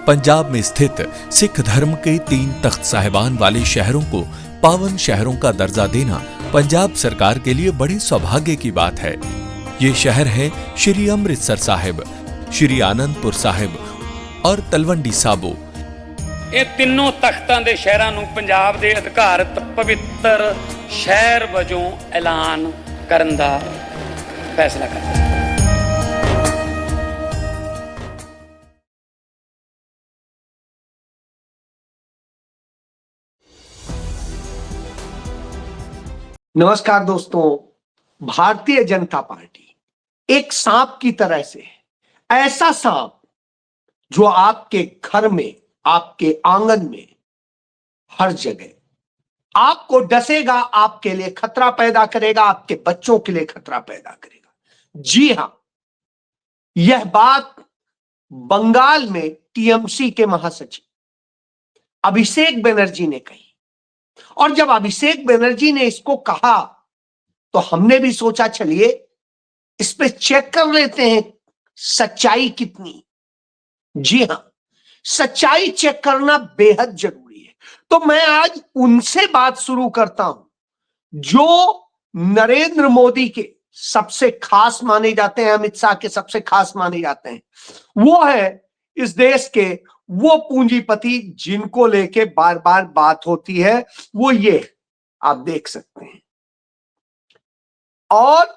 पंजाब में स्थित सिख धर्म के 3 तख्त साहिबान वाले शहरों को पावन शहरों का दर्जा देना पंजाब सरकार के लिए बड़े सौभाग्य की बात है। ये शहर है श्री अमृतसर साहिब, श्री आनंदपुर साहिब और तलवंडी साबो। ਇਹ ਤਿੰਨੋਂ ਤਖਤਾਂ ਦੇ ਸ਼ਹਿਰਾਂ ਨੂੰ ਪੰਜਾਬ ਦੇ ਅਧਿਕਾਰਤ ਪਵਿੱਤਰ ਸ਼ਹਿਰ ਵਜੋਂ ਐਲਾਨ ਕਰਨ ਦਾ ਫੈਸਲਾ ਕੀਤਾ। नमस्कार दोस्तों, भारतीय जनता पार्टी एक सांप की तरह से है। ऐसा सांप जो आपके घर में, आपके आंगन में, हर जगह आपको डसेगा, आपके लिए खतरा पैदा करेगा, आपके बच्चों के लिए खतरा पैदा करेगा। जी हां, यह बात बंगाल में टीएमसी के महासचिव अभिषेक बनर्जी ने कही। और जब अभिषेक बनर्जी ने इसको कहा तो हमने भी सोचा चलिए इस पे चेक कर लेते हैं सच्चाई कितनी। जी हां, सच्चाई चेक करना बेहद जरूरी है। तो मैं आज उनसे बात शुरू करता हूं जो नरेंद्र मोदी के सबसे खास माने जाते हैं, अमित शाह के सबसे खास माने जाते हैं। वो है इस देश के वो पूंजीपति जिनको लेके बार बार बात होती है। वो ये आप देख सकते हैं, और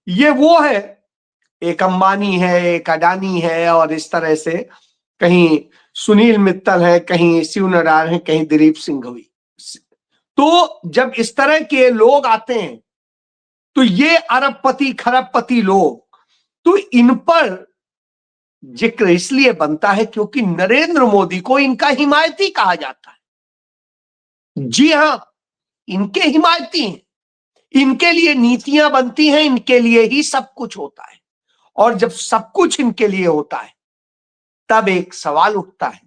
ये वो है, एक अंबानी है, एक अडानी है, और इस तरह से कहीं सुनील मित्तल है, कहीं शिव नारायण है, कहीं दिलीप सिंघवी। तो जब इस तरह के लोग आते हैं तो ये अरबपति खरबपति लोग, तो इन पर जिक्र इसलिए बनता है क्योंकि नरेंद्र मोदी को इनका हिमायती कहा जाता है। जी हां, इनके हिमायती हैं, इनके लिए नीतियां बनती हैं, इनके लिए ही सब कुछ होता है। और जब सब कुछ इनके लिए होता है तब एक सवाल उठता है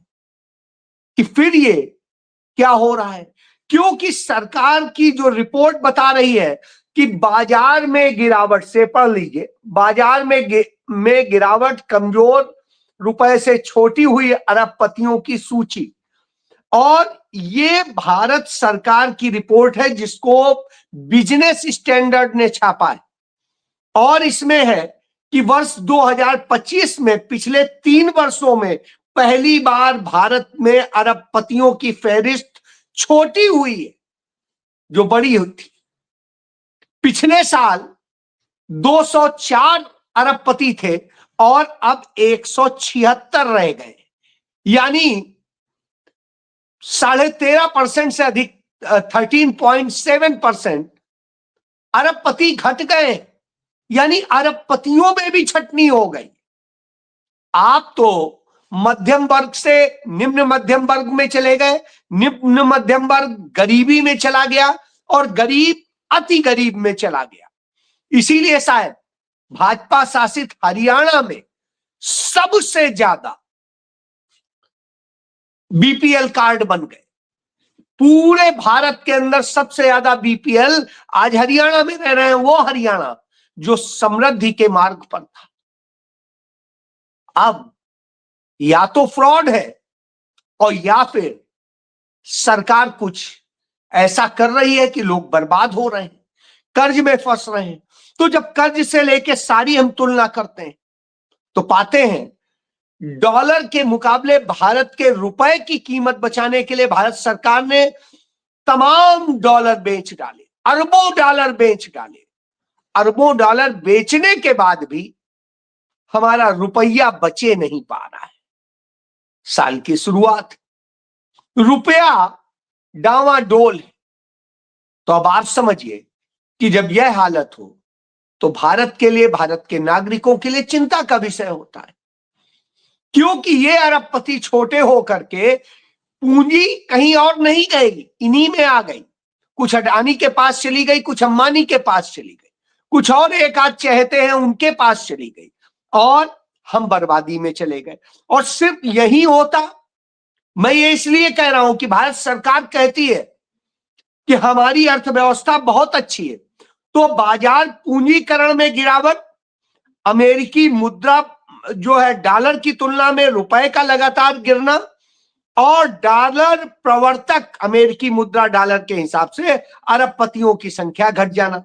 कि फिर ये क्या हो रहा है। क्योंकि सरकार की जो रिपोर्ट बता रही है कि बाजार में गिरावट से, पढ़ लीजिए, बाजार में गिरावट, कमजोर रुपए से छोटी हुई अरबपतियों की सूची। और ये भारत सरकार की रिपोर्ट है जिसको बिजनेस स्टैंडर्ड ने छापा है। और इसमें है कि वर्ष 2025 में, पिछले 3 वर्षों में पहली बार भारत में अरबपतियों की फहरिस्त छोटी हुई है, जो बड़ी थी। पिछले साल 204 अरबपति थे और अब 176 रह गए, यानी 13.5% से अधिक, 13.7% अरबपति घट गए। यानी अरबपतियों में भी छटनी हो गई। आप तो मध्यम वर्ग से निम्न मध्यम वर्ग में चले गए, निम्न मध्यम वर्ग गरीबी में चला गया, और गरीब अति गरीब में चला गया। इसीलिए शायद भाजपा शासित हरियाणा में सबसे ज्यादा बीपीएल कार्ड बन गए। पूरे भारत के अंदर सबसे ज्यादा बीपीएल आज हरियाणा में रह रहे हैं। वो हरियाणा जो समृद्धि के मार्ग पर था, अब या तो फ्रॉड है और या फिर सरकार कुछ ऐसा कर रही है कि लोग बर्बाद हो रहे हैं, कर्ज में फंस रहे हैं। तो जब कर्ज से लेके सारी हम तुलना करते हैं तो पाते हैं डॉलर के मुकाबले भारत के रुपए की कीमत बचाने के लिए भारत सरकार ने तमाम डॉलर बेच डाले, अरबों डॉलर बेच डाले। अरबों डॉलर बेचने के बाद भी हमारा रुपया बचे नहीं पा रहा है। साल की शुरुआत, रुपया डावाडोल है। तो अब आप समझिए कि जब यह हालत हो तो भारत के लिए, भारत के नागरिकों के लिए चिंता का विषय होता है। क्योंकि ये अरबपति छोटे होकर के पूंजी कहीं और नहीं गई, इन्हीं में आ गई। कुछ अडानी के पास चली गई, कुछ अंबानी के पास चली गई, कुछ और एक आध चहेते हैं उनके पास चली गई, और हम बर्बादी में चले गए। और सिर्फ यही होता, मैं ये इसलिए कह रहा हूं कि भारत सरकार कहती है कि हमारी अर्थव्यवस्था बहुत अच्छी है, तो बाजार पूंजीकरण में गिरावट, अमेरिकी मुद्रा जो है डॉलर की तुलना में रुपए का लगातार गिरना और डॉलर प्रवर्तक अमेरिकी मुद्रा डॉलर के हिसाब से अरबपतियों की संख्या घट जाना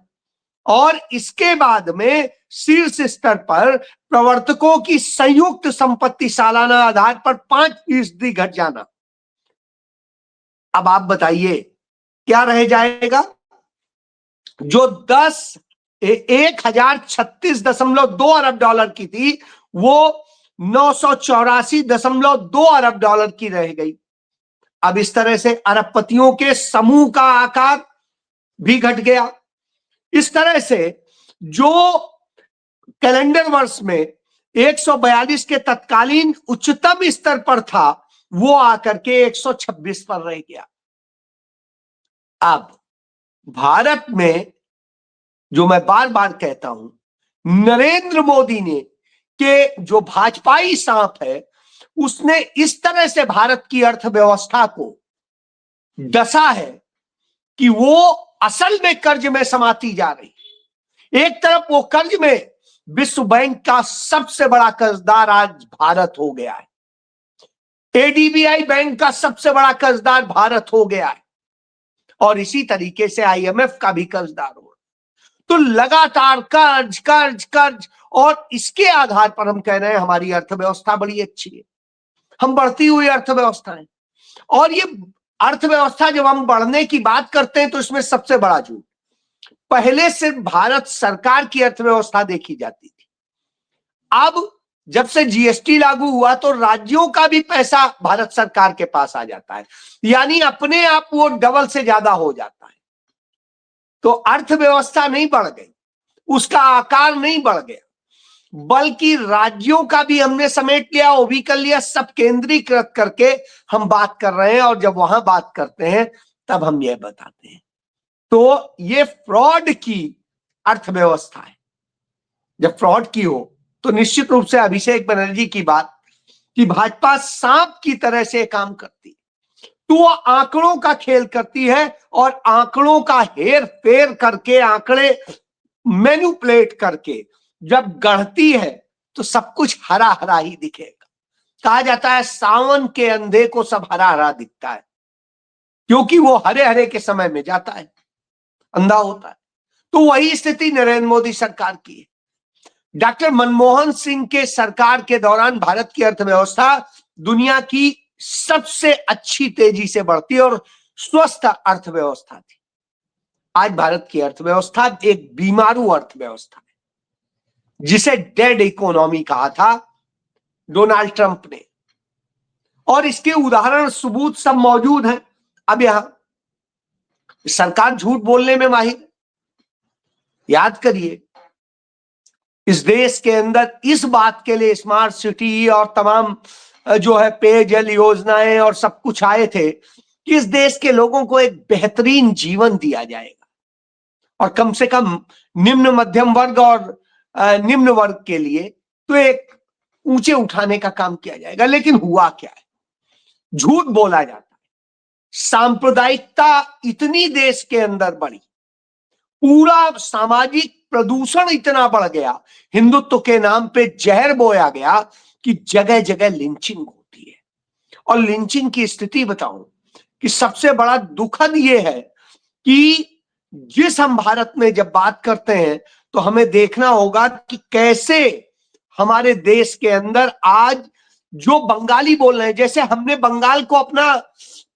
और इसके बाद में शीर्ष स्तर पर प्रवर्तकों की संयुक्त संपत्ति सालाना आधार पर 5% घट जाना। अब आप बताइए क्या रह जाएगा? जो 1036.2 अरब डॉलर की थी वो 984.2 अरब डॉलर की रह गई। अब इस तरह से अरबपतियों के समूह का आकार भी घट गया। इस तरह से जो कैलेंडर वर्ष में 142 के तत्कालीन उच्चतम स्तर पर था वो आकर के 126 पर रह गया। अब भारत में जो मैं बार बार कहता हूं, नरेंद्र मोदी ने के जो भाजपाई सांप है उसने इस तरह से भारत की अर्थव्यवस्था को डसा है कि वो असल में कर्ज में समाती जा रही। एक तरफ वो कर्ज में विश्व बैंक का सबसे बड़ा कर्जदार आज भारत हो गया है, एडीबी बैंक का सबसे बड़ा कर्जदार भारत हो गया है और इसी तरीके से आईएमएफ का भी कर्जदार हो। तो लगातार कर्ज कर्ज कर्ज और इसके आधार पर हम कह रहे हैं हमारी अर्थव्यवस्था बड़ी अच्छी है, हम बढ़ती हुई अर्थव्यवस्था है। और ये अर्थव्यवस्था जब हम बढ़ने की बात करते हैं तो इसमें सबसे बड़ा झूठ, पहले सिर्फ भारत सरकार की अर्थव्यवस्था देखी जाती थी। अब जब से जीएसटी लागू हुआ तो राज्यों का भी पैसा भारत सरकार के पास आ जाता है, यानी अपने आप वो डबल से ज्यादा हो जाता है। तो अर्थव्यवस्था नहीं बढ़ गई, उसका आकार नहीं बढ़ गया, बल्कि राज्यों का भी हमने समेट लिया, वो भी कर लिया, सब केंद्रीकृत करके हम बात कर रहे हैं। और जब वहां बात करते हैं तब हम यह बताते हैं। तो ये फ्रॉड की अर्थव्यवस्था है। जब फ्रॉड की हो तो निश्चित रूप से अभिषेक बनर्जी की बात कि भाजपा सांप की तरह से काम करती है, तो वो आंकड़ों का खेल करती है और आंकड़ों का हेर फेर करके, आंकड़े मैनिपुलेट करके जब गढ़ती है तो सब कुछ हरा हरा ही दिखेगा। कहा जाता है सावन के अंधे को सब हरा हरा दिखता है, क्योंकि वो हरे हरे के समय में जाता है, अंधा होता है। तो वही स्थिति नरेंद्र मोदी सरकार की है। डॉक्टर मनमोहन सिंह के सरकार के दौरान भारत की अर्थव्यवस्था दुनिया की सबसे अच्छी तेजी से बढ़ती और स्वस्थ अर्थव्यवस्था थी। आज भारत की अर्थव्यवस्था एक बीमारू अर्थव्यवस्था है, जिसे डेड इकोनॉमी कहा था डोनाल्ड ट्रंप ने, और इसके उदाहरण सबूत सब मौजूद हैं। अब यहां सरकार झूठ बोलने में माहिर। याद करिए, इस देश के अंदर इस बात के लिए स्मार्ट सिटी और तमाम जो है पेयजल योजनाएं और सब कुछ आए थे कि इस देश के लोगों को एक बेहतरीन जीवन दिया जाएगा और कम से कम निम्न मध्यम वर्ग और निम्न वर्ग के लिए तो एक ऊंचे उठाने का काम किया जाएगा। लेकिन हुआ क्या है? झूठ बोला जाता है। सांप्रदायिकता इतनी देश के अंदर बढ़ी, पूरा सामाजिक प्रदूषण इतना बढ़ गया, हिंदुत्व के नाम पे जहर बोया गया कि जगह जगह लिंचिंग होती है। और लिंचिंग की स्थिति बताऊं कि सबसे बड़ा दुखद यह है कि जिस हम भारत में जब बात करते हैं तो हमें देखना होगा कि कैसे हमारे देश के अंदर आज जो बंगाली बोल रहे हैं, जैसे हमने बंगाल को अपना,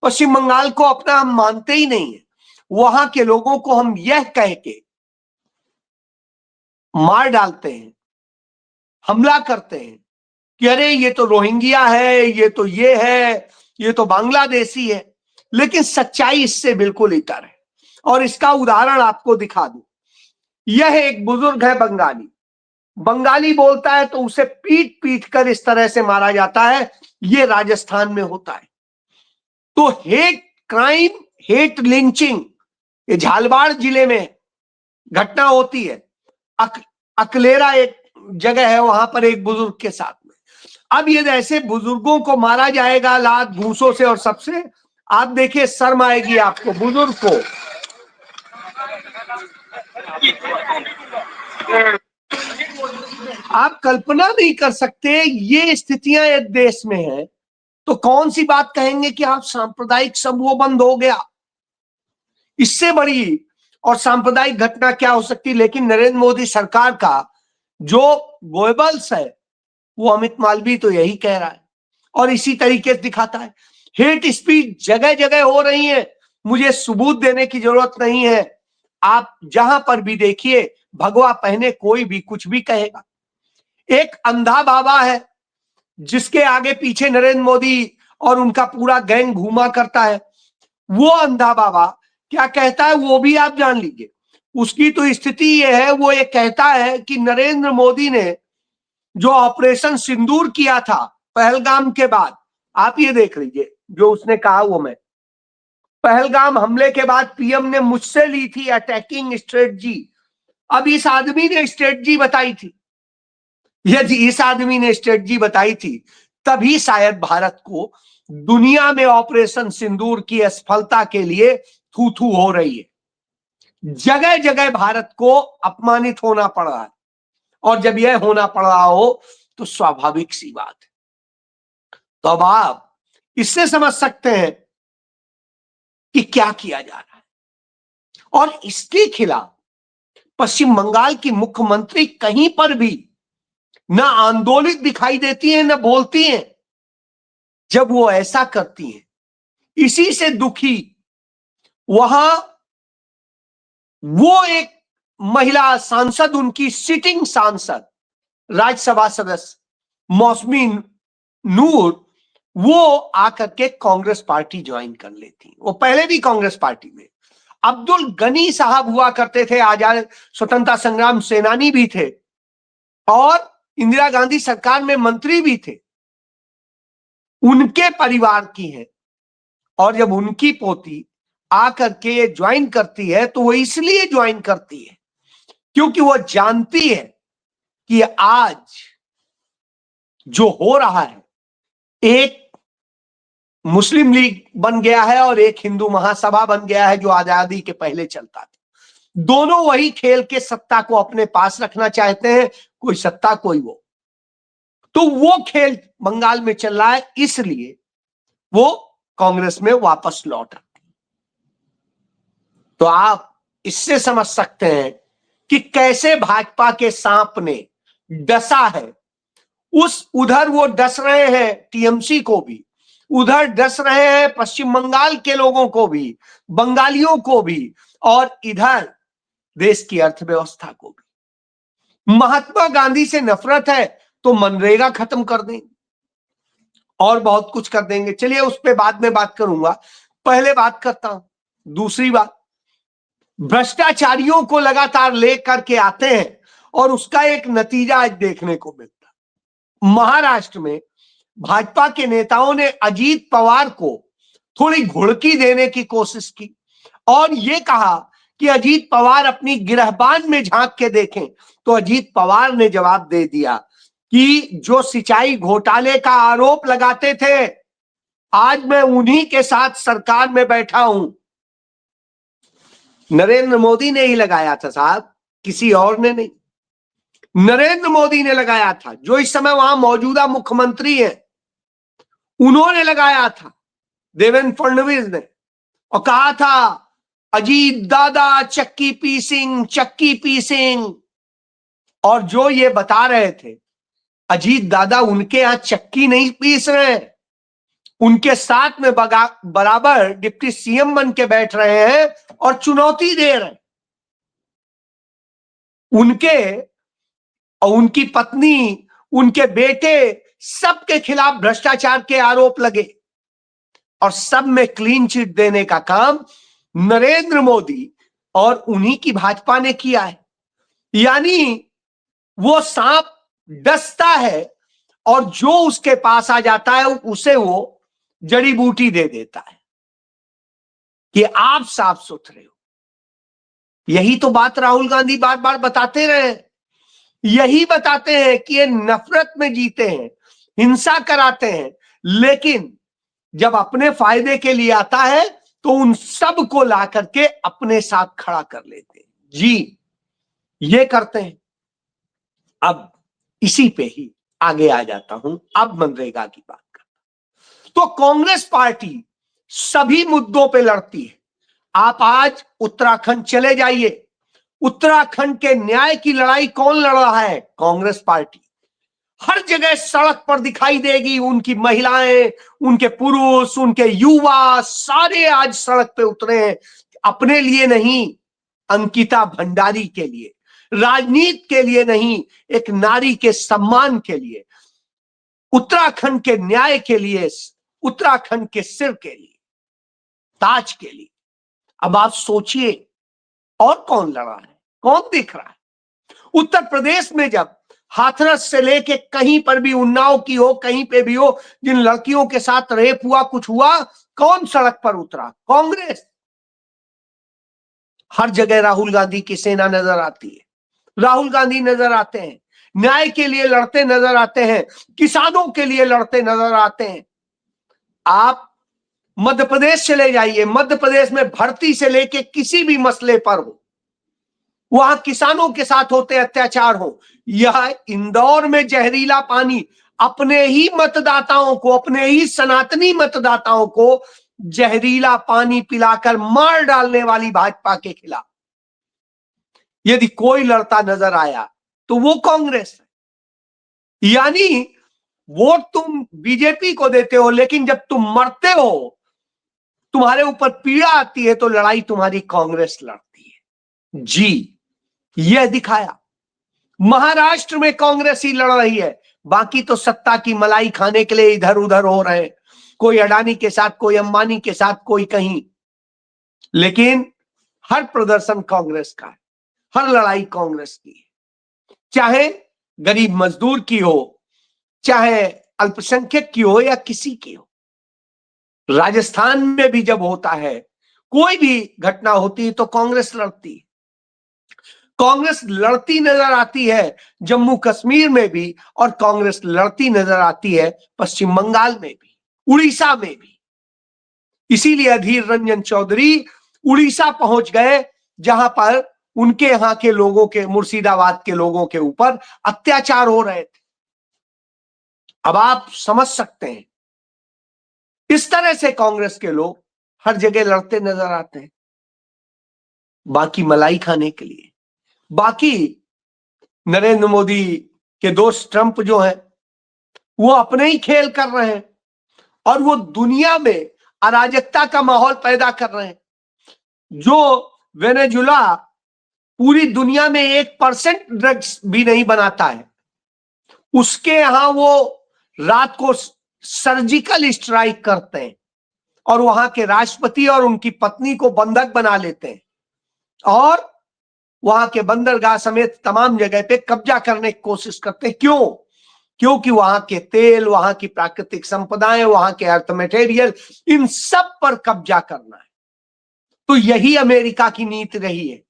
पश्चिम बंगाल को अपना हम मानते ही नहीं है, वहां के लोगों को हम यह कह के मार डालते हैं, हमला करते हैं कि अरे ये तो रोहिंग्या है, ये तो ये है, ये तो बांग्लादेशी है। लेकिन सच्चाई इससे बिल्कुल इतर है और इसका उदाहरण आपको दिखा दूं। यह एक बुजुर्ग है बंगाली, बंगाली बोलता है तो उसे पीट पीट कर इस तरह से मारा जाता है। ये राजस्थान में होता है। तो हेट क्राइम, हेट लिंचिंग ये झालवाड़ जिले में घटना होती है। अकलेरा एक जगह है, वहां पर एक बुजुर्ग के साथ में। अब ये ऐसे बुजुर्गों को मारा जाएगा लात घूसों से और सबसे, आप देखिए शर्म आएगी आपको बुजुर्ग को। आप कल्पना नहीं कर सकते ये स्थितियां एक देश में है तो कौन सी बात कहेंगे कि आप सांप्रदायिक समूह बंद हो गया। इससे बड़ी और सांप्रदायिक घटना क्या हो सकती। लेकिन नरेंद्र मोदी सरकार का जो गोएबल्स है वो अमित मालवीय तो यही कह रहा है और इसी तरीके से दिखाता है। हेट स्पीच जगह जगह हो रही है, मुझे सबूत देने की जरूरत नहीं है। आप जहां पर भी देखिए भगवा पहने कोई भी कुछ भी कहेगा। एक अंधा बाबा है जिसके आगे पीछे नरेंद्र मोदी और उनका पूरा गैंग घूमा करता है। वो अंधा बाबा क्या कहता है वो भी आप जान लीजिए। उसकी तो स्थिति ये है, वो ये कहता है कि नरेंद्र मोदी ने जो ऑपरेशन सिंदूर किया था पहलगाम के बाद, आप ये देख लीजिए जो उसने कहा वो मैं, पहलगाम हमले के बाद पीएम ने मुझसे ली थी अटैकिंग स्ट्रेटजी। अब इस आदमी ने स्ट्रेटजी बताई थी। यदि इस आदमी ने स्ट्रेटजी बताई थी तभी शायद भारत को दुनिया में ऑपरेशन सिंदूर की असफलता के लिए थू थू हो रही है। जगह जगह भारत को अपमानित होना पड़ रहा है और जब यह होना पड़ रहा हो तो स्वाभाविक सी बात है। तो अब आप इससे समझ सकते हैं कि क्या किया जा रहा है। और इसके खिलाफ पश्चिम बंगाल की मुख्यमंत्री कहीं पर भी ना आंदोलित दिखाई देती हैं, ना बोलती हैं। जब वो ऐसा करती हैं, इसी से दुखी वहां वो एक महिला सांसद, उनकी सिटिंग सांसद राज्यसभा सदस्य मौसमी नूर, वो आकर के कांग्रेस पार्टी ज्वाइन कर लेती। वो पहले भी कांग्रेस पार्टी में अब्दुल गनी साहब हुआ करते थे, आजाद स्वतंत्रता संग्राम सेनानी भी थे और इंदिरा गांधी सरकार में मंत्री भी थे। उनके परिवार की है और जब उनकी पोती आकर के ज्वाइन करती है तो वो इसलिए ज्वाइन करती है क्योंकि वो जानती है कि आज जो हो रहा है, एक मुस्लिम लीग बन गया है और एक हिंदू महासभा बन गया है जो आजादी के पहले चलता था। दोनों वही खेल के सत्ता को अपने पास रखना चाहते हैं, कोई सत्ता कोई वो। तो वो खेल बंगाल में चल रहा है, इसलिए वो कांग्रेस में वापस लौट आती। तो आप इससे समझ सकते हैं कि कैसे भाजपा के सांप ने डसा है। उधर वो डस रहे हैं टीएमसी को भी, उधर डस रहे हैं पश्चिम बंगाल के लोगों को भी, बंगालियों को भी, और इधर देश की अर्थव्यवस्था को भी। महात्मा गांधी से नफरत है तो मनरेगा खत्म कर देंगे और बहुत कुछ कर देंगे। चलिए उस पर बाद में बात करूंगा, पहले बात करता हूं दूसरी बात। भ्रष्टाचारियों को लगातार लेकर के आते हैं और उसका एक नतीजा आज देखने को मिलता। महाराष्ट्र में भाजपा के नेताओं ने अजीत पवार को थोड़ी घुड़की देने की कोशिश की और यह कहा कि अजीत पवार अपनी गिरहबान में झांक के देखें। तो अजीत पवार ने जवाब दे दिया कि जो सिंचाई घोटाले का आरोप लगाते थे, आज मैं उन्हीं के साथ सरकार में बैठा हूं। नरेंद्र मोदी ने ही लगाया था साहब, किसी और ने नहीं। नरेंद्र मोदी ने लगाया था, जो इस समय वहां मौजूदा मुख्यमंत्री हैं, उन्होंने लगाया था, देवेंद्र फडणवीस ने, और कहा था अजीत दादा चक्की पीसिंग, चक्की पीसिंग। और जो ये बता रहे थे, अजीत दादा उनके यहां चक्की नहीं पीस रहे, उनके साथ में बराबर डिप्टी सीएम बन के बैठ रहे हैं और चुनौती दे रहे हैं। उनके और उनकी पत्नी, उनके बेटे, सबके खिलाफ भ्रष्टाचार के आरोप लगे और सब में क्लीन चिट देने का काम नरेंद्र मोदी और उन्हीं की भाजपा ने किया है। यानी वो सांप डसता है और जो उसके पास आ जाता है उसे वो जड़ी बूटी दे देता है कि आप साफ सुथरे हो। यही तो बात राहुल गांधी बार बार बताते रहे, यही बताते हैं कि ये नफरत में जीते हैं, हिंसा कराते हैं, लेकिन जब अपने फायदे के लिए आता है तो उन सब को ला करके अपने साथ खड़ा कर लेते हैं। जी, ये करते हैं। अब इसी पे ही आगे आ जाता हूं। अब मनरेगा की बात करता, तो कांग्रेस पार्टी सभी मुद्दों पे लड़ती है। आप आज उत्तराखंड चले जाइए, उत्तराखंड के न्याय की लड़ाई कौन लड़ रहा है? कांग्रेस पार्टी। हर जगह सड़क पर दिखाई देगी, उनकी महिलाएं, उनके पुरुष, उनके युवा सारे आज सड़क पे उतरे हैं, अपने लिए नहीं, अंकिता भंडारी के लिए, राजनीति के लिए नहीं, एक नारी के सम्मान के लिए, उत्तराखंड के न्याय के लिए, उत्तराखंड के सिर के लिए, ताज के लिए। अब आप सोचिए और कौन लड़ा है, कौन दिख रहा है? उत्तर प्रदेश में जब हाथरस से लेके कहीं पर भी, उन्नाव की हो, कहीं पे भी हो, जिन लड़कियों के साथ रेप हुआ, कुछ हुआ, कौन सड़क पर उतरा? कांग्रेस। हर जगह राहुल गांधी की सेना नजर आती है, राहुल गांधी नजर आते हैं, न्याय के लिए लड़ते नजर आते हैं, किसानों के लिए लड़ते नजर आते हैं। आप मध्य प्रदेश चले जाइए, मध्य प्रदेश में भर्ती से लेके किसी भी मसले पर हो, वहां किसानों के साथ होते अत्याचार हो, यह इंदौर में जहरीला पानी अपने ही मतदाताओं को, अपने ही सनातनी मतदाताओं को जहरीला पानी पिलाकर मार डालने वाली भाजपा के खिलाफ यदि कोई लड़ता नजर आया तो वो कांग्रेस है। यानी वोट तुम बीजेपी को देते हो, लेकिन जब तुम मरते हो, तुम्हारे ऊपर पीड़ा आती है, तो लड़ाई तुम्हारी कांग्रेस लड़ती है। जी, यह दिखाया। महाराष्ट्र में कांग्रेस ही लड़ रही है, बाकी तो सत्ता की मलाई खाने के लिए इधर उधर हो रहे हैं, कोई अडानी के साथ, कोई अंबानी के साथ, कोई कहीं, लेकिन हर प्रदर्शन कांग्रेस का है, हर लड़ाई कांग्रेस की है, चाहे गरीब मजदूर की हो, चाहे अल्पसंख्यक की हो, या किसी की हो। राजस्थान में भी जब होता है, कोई भी घटना होती है, तो कांग्रेस लड़ती है। कांग्रेस लड़ती नजर आती है जम्मू कश्मीर में भी, और कांग्रेस लड़ती नजर आती है पश्चिम बंगाल में भी, उड़ीसा में भी। इसीलिए अधीर रंजन चौधरी उड़ीसा पहुंच गए, जहां पर उनके यहां के लोगों के, मुर्शिदाबाद के लोगों के ऊपर अत्याचार हो रहे थे। अब आप समझ सकते हैं, इस तरह से कांग्रेस के लोग हर जगह लड़ते नजर आते हैं, बाकी मलाई खाने के लिए। बाकी नरेंद्र मोदी के दोस्त ट्रंप जो है, वो अपने ही खेल कर रहे हैं, और वो दुनिया में अराजकता का माहौल पैदा कर रहे हैं। जो वेनेजुला पूरी दुनिया में 1% ड्रग्स भी नहीं बनाता है, उसके यहां वो रात को सर्जिकल स्ट्राइक करते हैं, और वहां के राष्ट्रपति और उनकी पत्नी को बंधक बना लेते हैं, और वहां के बंदरगाह समेत तमाम जगह पे कब्जा करने की कोशिश करते हैं। क्यों? क्योंकि वहां के तेल, वहां की प्राकृतिक संपदाएं, वहां के अर्थ मटेरियल, इन सब पर कब्जा करना है। तो यही अमेरिका की नीति रही है।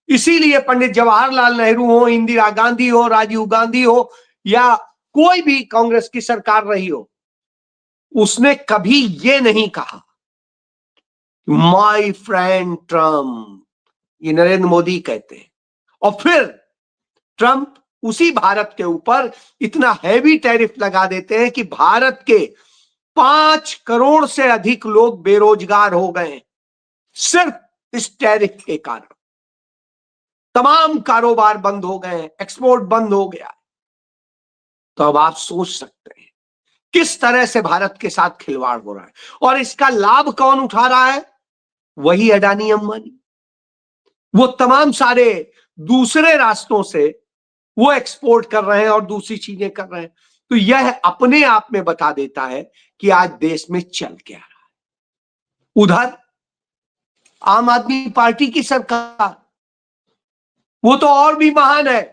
इसीलिए पंडित जवाहरलाल नेहरू हो, इंदिरा गांधी हो, राजीव गांधी हो, या कोई भी कांग्रेस की सरकार रही हो, उसने कभी ये नहीं कहा माय फ्रेंड ट्रम्प, ये नरेंद्र मोदी कहते हैं। और फिर ट्रंप उसी भारत के ऊपर इतना हैवी टैरिफ लगा देते हैं कि भारत के 5 करोड़ से अधिक लोग बेरोजगार हो गए, सिर्फ इस टैरिफ के कारण। तमाम कारोबार बंद हो गए, एक्सपोर्ट बंद हो गया। तो अब आप सोच सकते हैं किस तरह से भारत के साथ खिलवाड़ हो रहा है, और इसका लाभ कौन उठा रहा है? वही अडानी अंबानी। वो तमाम सारे दूसरे रास्तों से वो एक्सपोर्ट कर रहे हैं और दूसरी चीजें कर रहे हैं। तो यह अपने आप में बता देता है कि आज देश में चल क्या रहा है। उधर आम आदमी पार्टी की सरकार, वो तो और भी महान है।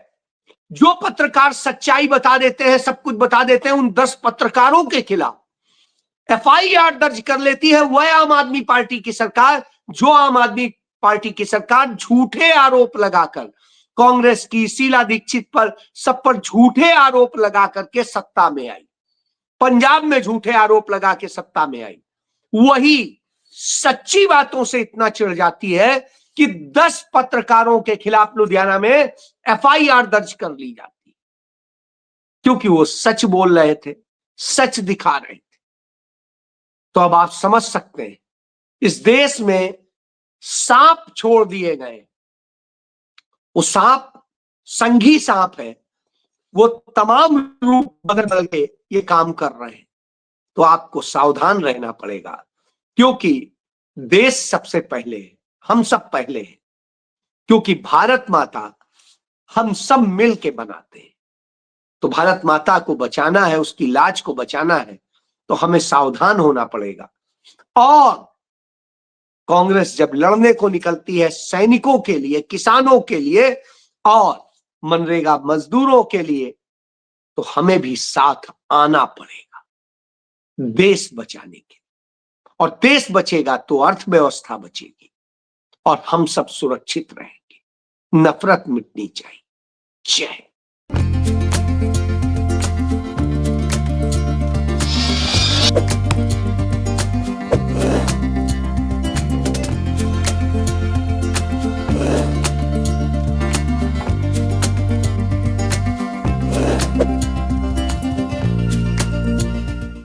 जो पत्रकार सच्चाई बता देते हैं, सब कुछ बता देते हैं, उन 10 पत्रकारों के खिलाफ FIR दर्ज कर लेती है वह आम आदमी पार्टी की सरकार, जो आम आदमी पार्टी की सरकार झूठे आरोप लगाकर कांग्रेस की, शीला दीक्षित पर, सब पर झूठे आरोप लगा करके सत्ता में आई। पंजाब में झूठे आरोप लगा के सत्ता में आई, वही सच्ची बातों से इतना चिढ़ जाती है कि 10 पत्रकारों के खिलाफ लुधियाना में FIR दर्ज कर ली जाती। क्योंकि वो सच बोल रहे थे, सच दिखा रहे थे। तो अब आप समझ सकते हैं इस देश में सांप छोड़ दिए गए। वो सांप संघी सांप है, वो तमाम रूप बदल बदल के ये काम कर रहे हैं। तो आपको सावधान रहना पड़ेगा, क्योंकि देश सबसे पहले है, हम सब पहले हैं। क्योंकि भारत माता हम सब मिल के बनाते हैं। तो भारत माता को बचाना है, उसकी लाज को बचाना है, तो हमें सावधान होना पड़ेगा। और कांग्रेस जब लड़ने को निकलती है सैनिकों के लिए, किसानों के लिए और मनरेगा मजदूरों के लिए, तो हमें भी साथ आना पड़ेगा देश बचाने के। और देश बचेगा तो अर्थव्यवस्था बचेगी और हम सब सुरक्षित रहेंगे। नफरत मिटनी चाहिए। जय